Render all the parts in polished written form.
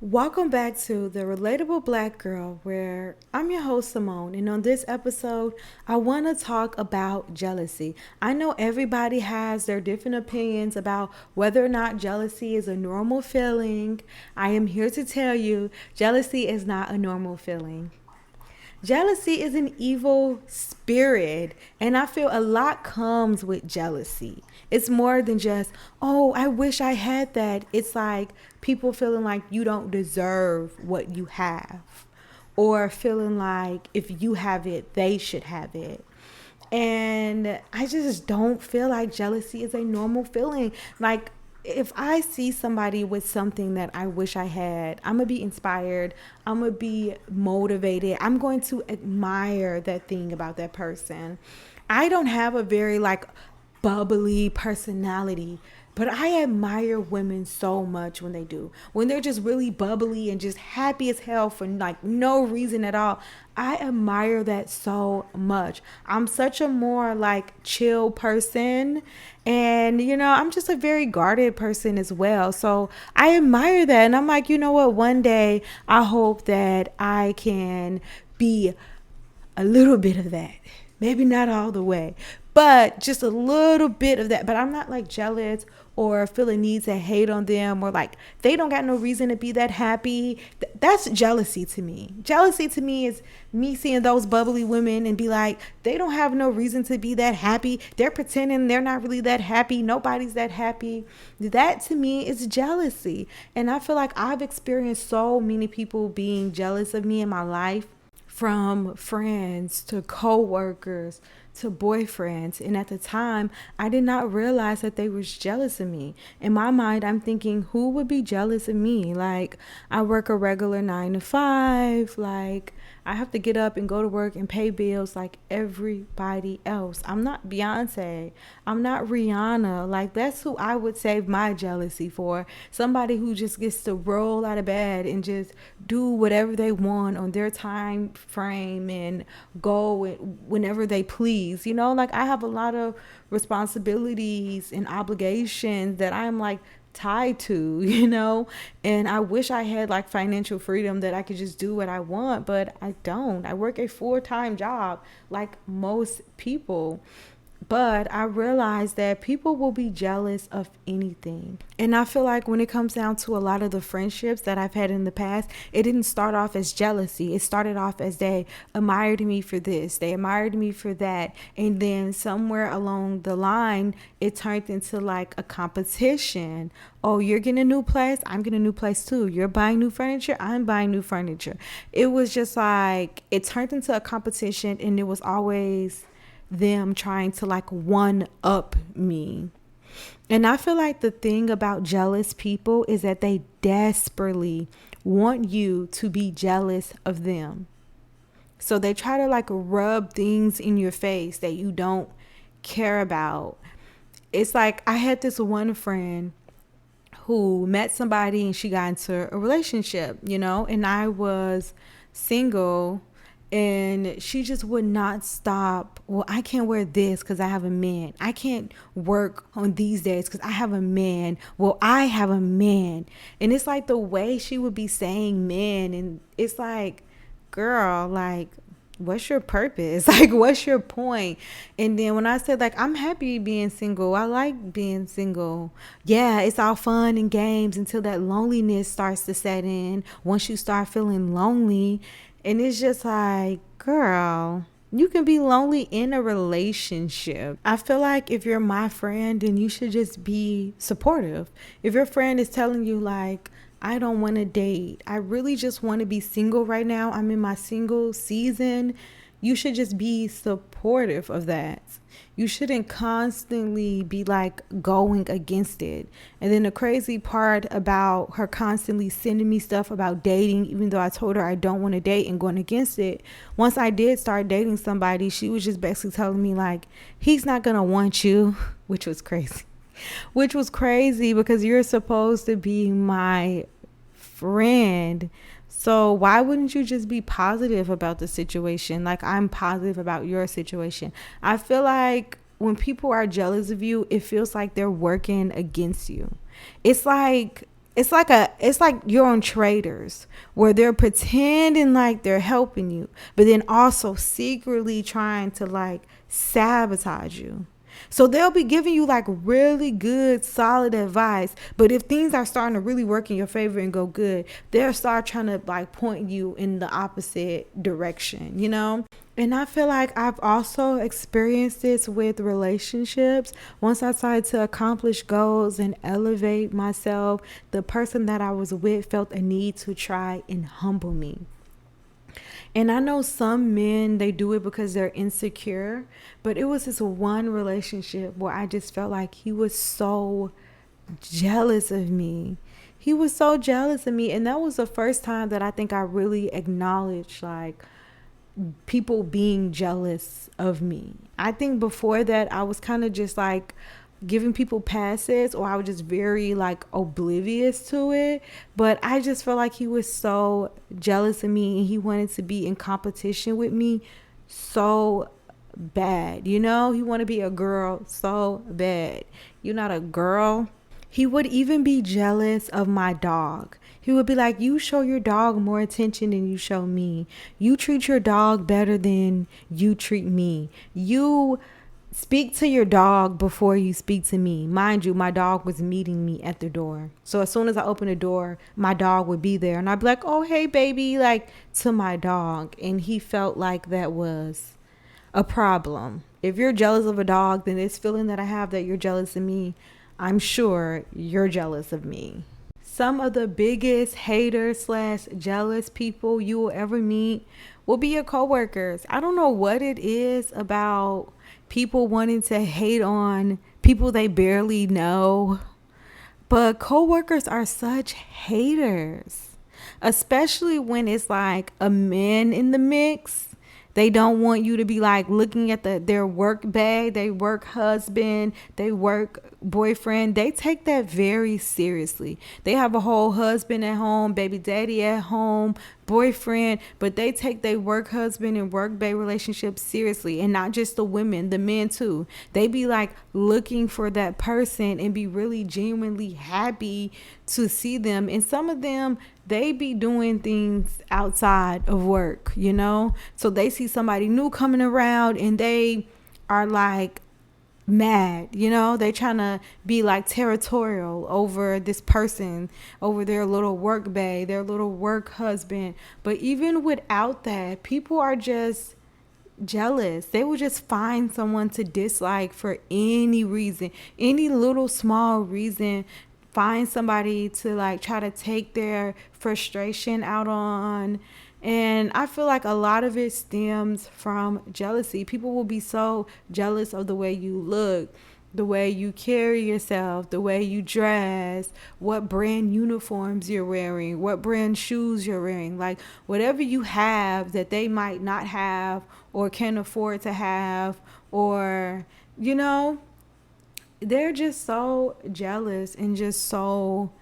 Welcome back to The Relatable Black Girl, where I'm your host, Simone. And on this episode, I want to talk about jealousy. I know everybody has their different opinions about whether or not jealousy is a normal feeling. I am here to tell you jealousy is not a normal feeling. Jealousy is an evil spirit, and I feel a lot comes with jealousy. It's more than just, oh, I wish I had that. It's like people feeling like you don't deserve what you have, or feeling like if you have it, they should have it. And I just don't feel like jealousy is a normal feeling. Like, if I see somebody with something that I wish I had, I'm going to be inspired. I'm going to be motivated. I'm going to admire that thing about that person. I don't have a very like bubbly personality, but I admire women so much when they do. When they're just really bubbly and just happy as hell for like no reason at all. I admire that so much. I'm such a more like chill person, and I'm just a very guarded person as well. So I admire that, and I'm like, you know what? One day I hope that I can be a little bit of that. Maybe not all the way, but just a little bit of that. But I'm not like jealous or feeling need to hate on them, or like they don't got no reason to be that happy. That's jealousy to me. Jealousy to me is me seeing those bubbly women and be like, they don't have no reason to be that happy. They're pretending they're not really that happy. Nobody's that happy. That to me is jealousy. And I feel like I've experienced so many people being jealous of me in my life, from friends to coworkers to boyfriends. And at the time, I did not realize that they was jealous of me. In my mind, I'm thinking, who would be jealous of me? Like, I work a regular 9 to 5. Like, I have to get up and go to work and pay bills like everybody else. I'm not Beyonce. I'm not Rihanna. Like, that's who I would save my jealousy for. Somebody who just gets to roll out of bed and just do whatever they want on their time frame and go whenever they please. Like, I have a lot of responsibilities and obligations that I'm like tied to, and I wish I had like financial freedom that I could just do what I want, but I don't. I work a full-time job like most people. But I realize that people will be jealous of anything. And I feel like when it comes down to a lot of the friendships that I've had in the past, it didn't start off as jealousy. It started off as they admired me for this, they admired me for that. And then somewhere along the line, it turned into like a competition. Oh, you're getting a new place, I'm getting a new place too. You're buying new furniture, I'm buying new furniture. It was just like, it turned into a competition, and it was always them trying to like one up me. And I feel like the thing about jealous people is that they desperately want you to be jealous of them. So they try to like rub things in your face that you don't care about. It's like I had this one friend who met somebody and she got into a relationship, and I was single, and she just would not stop. Well, I can't wear this because I have a man. I can't work on these days because I have a man. Well, I have a man. And it's like the way she would be saying men, and it's like, girl, like, what's your purpose? Like, what's your point? And then when I said, like, I'm happy being single, I like being single. Yeah, it's all fun and games until that loneliness starts to set in. Once you start feeling lonely, and it's just like, girl, you can be lonely in a relationship. I feel like if you're my friend, then you should just be supportive. If your friend is telling you like, I don't want to date, I really just want to be single right now, I'm in my single season, you should just be supportive of that. You shouldn't constantly be like going against it. And then the crazy part about her constantly sending me stuff about dating, even though I told her I don't want to date, and going against it, once I did start dating somebody, she was just basically telling me like, he's not gonna want you, which was crazy. Which was crazy because you're supposed to be my friend. So why wouldn't you just be positive about the situation? Like, I'm positive about your situation. I feel like when people are jealous of you, it feels like they're working against you. It's like it's like you're on traders where they're pretending like they're helping you, but then also secretly trying to like sabotage you. So they'll be giving you like really good, solid advice. But if things are starting to really work in your favor and go good, they'll start trying to like point you in the opposite direction, you know? And I feel like I've also experienced this with relationships. Once I started to accomplish goals and elevate myself, the person that I was with felt a need to try and humble me. And I know some men, they do it because they're insecure, but it was this one relationship where I just felt like he was so jealous of me. He was so jealous of me. And that was the first time that I think I really acknowledged like people being jealous of me. I think before that, I was kind of just like giving people passes, or I was just very like oblivious to it. But I just felt like he was so jealous of me and he wanted to be in competition with me so bad. You know, he wanted to be a girl so bad. You're not a girl. He would even be jealous of my dog. He would be like, you show your dog more attention than you show me. You treat your dog better than you treat me. You speak to your dog before you speak to me. Mind you, my dog was meeting me at the door. So as soon as I opened the door, my dog would be there. And I'd be like, oh, hey, baby, like to my dog. And he felt like that was a problem. If you're jealous of a dog, then this feeling that I have that you're jealous of me, I'm sure you're jealous of me. Some of the biggest haters slash jealous people you will ever meet will be your coworkers. I don't know what it is about people wanting to hate on people they barely know, but coworkers are such haters, especially when it's like a man in the mix. They don't want you to be like looking at their work bag, they work husband, they work boyfriend. They take that very seriously. They have a whole husband at home, baby daddy at home, boyfriend, but they take their work husband and work bae relationship seriously. And not just the women, the men too. They be like looking for that person and be really genuinely happy to see them. And some of them, they be doing things outside of work, you know? So they see somebody new coming around and they are like mad, you know? They trying to be like territorial over this person, over their little work bae, their little work husband. But even without that, people are just jealous. They will just find someone to dislike for any reason, any little small reason. Find somebody to like try to take their frustration out on. And I feel like a lot of it stems from jealousy. People will be so jealous of the way you look, the way you carry yourself, the way you dress, what brand uniforms you're wearing, what brand shoes you're wearing. Like whatever you have that they might not have or can afford to have, or, you know, they're just so jealous and just so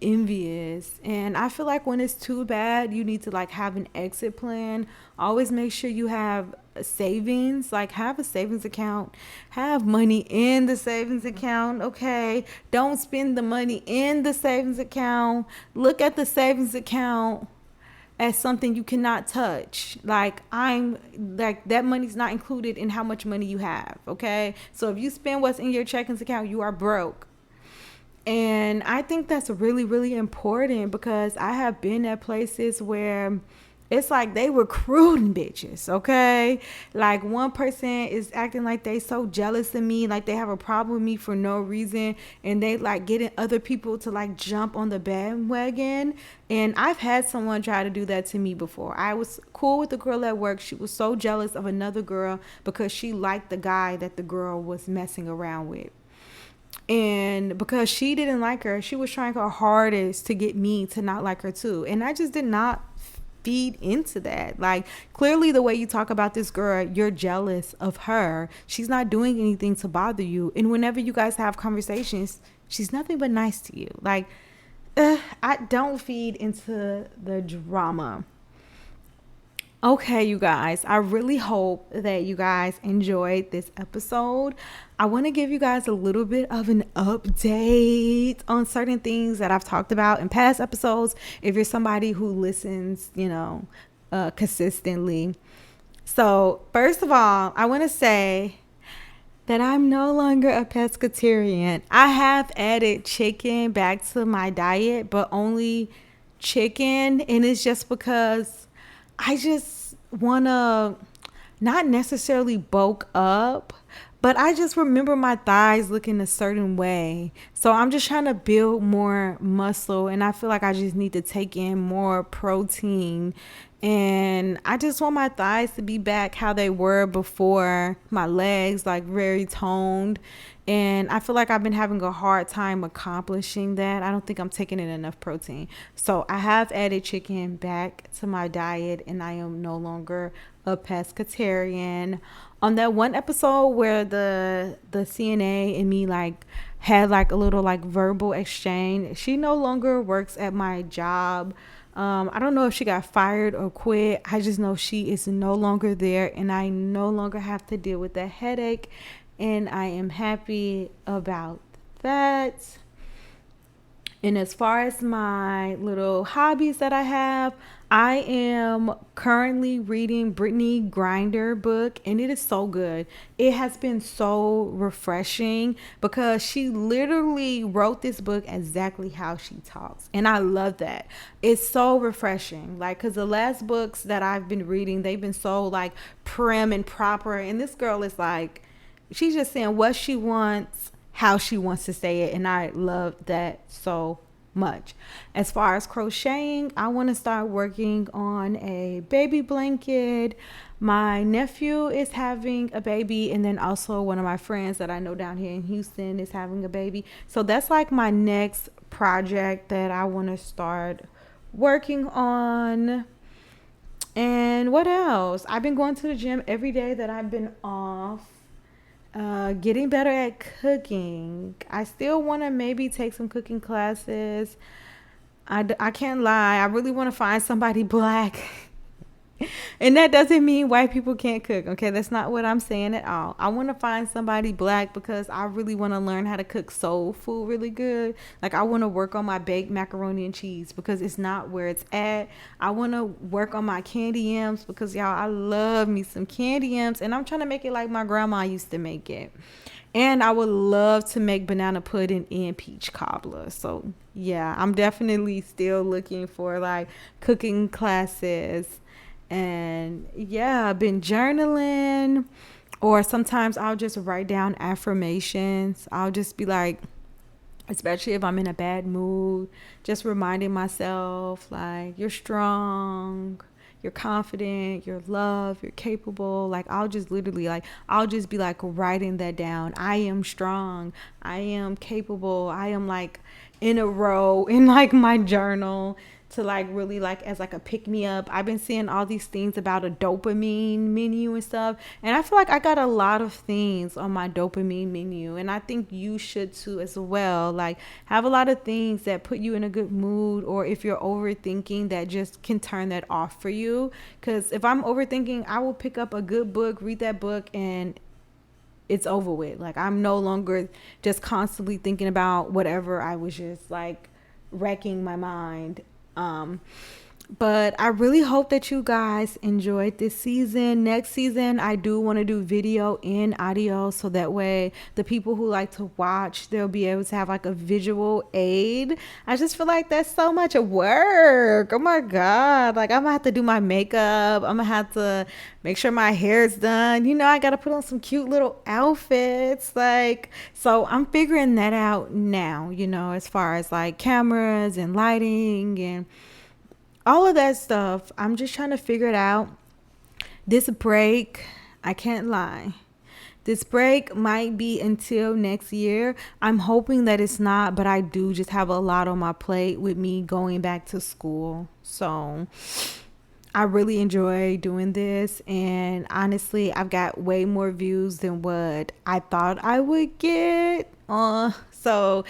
envious. And I feel like when it's too bad, you need to like have an exit plan. Always make sure you have savings, like have a savings account, have money in the savings account. Okay, don't spend the money in the savings account. Look at the savings account as something you cannot touch. Like I'm like that money's not included in how much money you have. Okay, so if you spend what's in your checkings account, you are broke. And I think that's really, really important because I have been at places where it's like they recruiting bitches, okay? Like one person is acting like they so jealous of me, like they have a problem with me for no reason, and they like getting other people to like jump on the bandwagon. And I've had someone try to do that to me before. I was cool with the girl at work. She was so jealous of another girl because she liked the guy that the girl was messing around with. And because she didn't like her, she was trying her hardest to get me to not like her too. And I just did not feed into that. Like clearly the way you talk about this girl, you're jealous of her. She's not doing anything to bother you. And whenever you guys have conversations, she's nothing but nice to you. Like I don't feed into the drama. Okay, you guys, I really hope that you guys enjoyed this episode. I want to give you guys a little bit of an update on certain things that I've talked about in past episodes. If you're somebody who listens, consistently. So, first of all, I want to say that I'm no longer a pescatarian. I have added chicken back to my diet, but only chicken. And it's just because I just want to not necessarily bulk up, but I just remember my thighs looking a certain way. So I'm just trying to build more muscle, and I feel like I just need to take in more protein. And I just want my thighs to be back how they were before, my legs like very toned. And I feel like I've been having a hard time accomplishing that. I don't think I'm taking in enough protein. So I have added chicken back to my diet, and I am no longer a pescatarian. On that one episode where the CNA and me like had like a little like verbal exchange, she no longer works at my job. I don't know if she got fired or quit. I just know she is no longer there, and I no longer have to deal with that headache, and I am happy about that. And as far as my little hobbies that I have, I am currently reading Brittany Grinder book, and it is so good. It has been so refreshing because she literally wrote this book exactly how she talks. And I love that. It's so refreshing. Like, cuz the last books that I've been reading, they've been so like prim and proper, and this girl is like she's just saying what she wants, how she wants to say it, and I love that so much. As far as crocheting, I want to start working on a baby blanket. My nephew is having a baby, and then also one of my friends that I know down here in Houston is having a baby. So that's like my next project that I want to start working on. And what else? I've been going to the gym every day that I've been off. Getting better at cooking. I still want to maybe take some cooking classes. I can't lie. I really want to find somebody black. And that doesn't mean white people can't cook. Okay, that's not what I'm saying at all. I want to find somebody black because I really want to learn how to cook soul food really good. Like, I want to work on my baked macaroni and cheese because it's not where it's at. I want to work on my candy yams because, y'all, I love me some candy yams, and I'm trying to make it like my grandma used to make it. And I would love to make banana pudding and peach cobbler. So yeah, I'm definitely still looking for like cooking classes. And yeah, I've been journaling, or sometimes I'll just write down affirmations. I'll just be like, especially if I'm in a bad mood, just reminding myself like, you're strong, you're confident, you're loved, you're capable. Like, I'll just literally like, I'll just be like writing that down. I am strong, I am capable, I am like in a row in like my journal to like really like as like a pick me up. I've been seeing all these things about a dopamine menu and stuff, and I feel like I got a lot of things on my dopamine menu, and I think you should too as well. Like, have a lot of things that put you in a good mood, or if you're overthinking, that just can turn that off for you. Because if I'm overthinking, I will pick up a good book, read that book, and it's over with. Like, I'm no longer just constantly thinking about whatever I was just like wrecking my mind. um but I really hope that you guys enjoyed this season. Next season, I do want to do video and audio, so that way the people who like to watch, they'll be able to have like a visual aid. I just feel like that's so much work. Oh my God. Like, I'm gonna have to do my makeup. I'm gonna have to make sure my hair is done. I gotta put on some cute little outfits. Like, so I'm figuring that out now, as far as like cameras and lighting and all of that stuff. I'm just trying to figure it out. This break, I can't lie. This break might be until next year. I'm hoping that it's not, but I do just have a lot on my plate with me going back to school. So I really enjoy doing this, and honestly, I've got way more views than what I thought I would get. So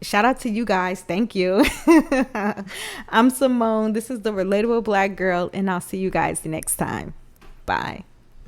Shout out to you guys. Thank you. I'm Simone. This is the Relatable Black Girl, and I'll see you guys next time. Bye.